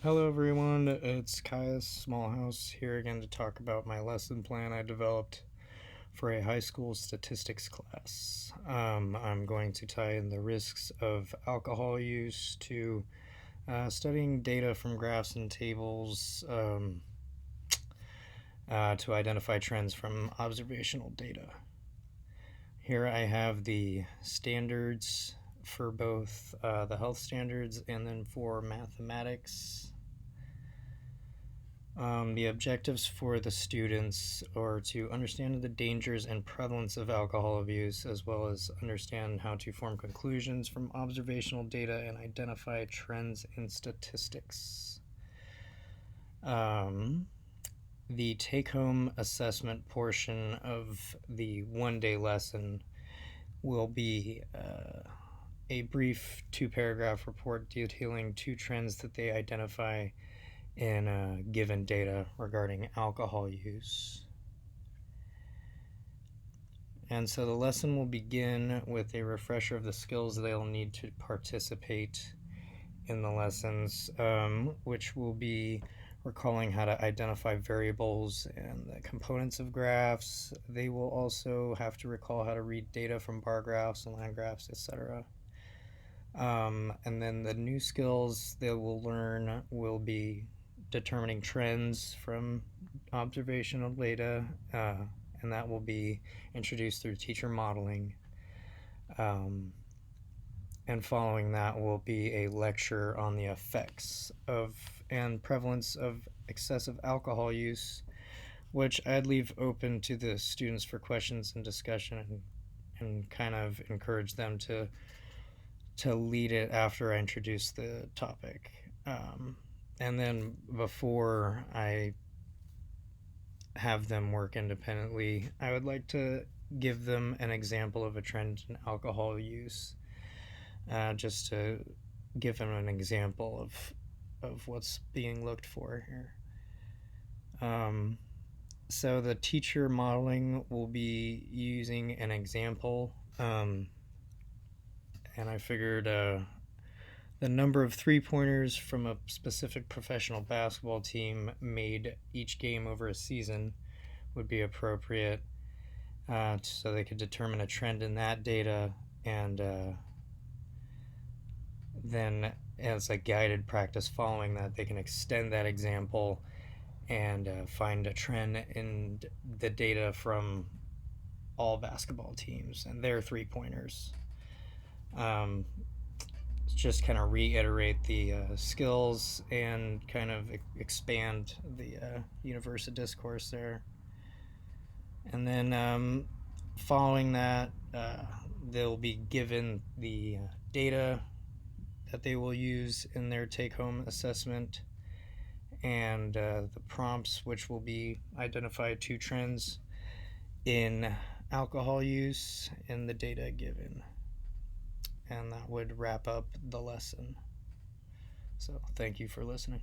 Hello everyone, it's Caius Smallhouse here again to talk about my lesson plan I developed for a high school statistics class. I'm going to tie in the risks of alcohol use to studying data from graphs and tables to identify trends from observational data. Here I have the standards for both the health standards and then for mathematics. The objectives for the students are to understand the dangers and prevalence of alcohol abuse, as well as understand how to form conclusions from observational data and identify trends in statistics. The take-home assessment portion of the one-day lesson will be a brief 2-paragraph report detailing 2 trends that they identify in given data regarding alcohol use. And so the lesson will begin with a refresher of the skills they'll need to participate in the lessons, which will be recalling how to identify variables and the components of graphs. They will also have to recall how to read data from bar graphs and line graphs, etc. And then the new skills they will learn will be determining trends from observational data, and that will be introduced through teacher modeling. And following that will be a lecture on the effects of and prevalence of excessive alcohol use, which I'd leave open to the students for questions and discussion, and kind of encourage them to lead it after I introduce the topic. And then before I have them work independently, I would like to give them an example of a trend in alcohol use, just to give them an example of what's being looked for here. So the teacher modeling will be using an example, and I figured the number of 3-pointers from a specific professional basketball team made each game over a season would be appropriate, so they could determine a trend in that data, and then as a guided practice following that, they can extend that example and find a trend in the data from all basketball teams and their 3-pointers. Just kind of reiterate the skills and kind of expand the universe of discourse there. And then following that, they'll be given the data that they will use in their take-home assessment, and the prompts, which will be identify 2 trends in alcohol use in the data given. And that would wrap up the lesson. So thank you for listening.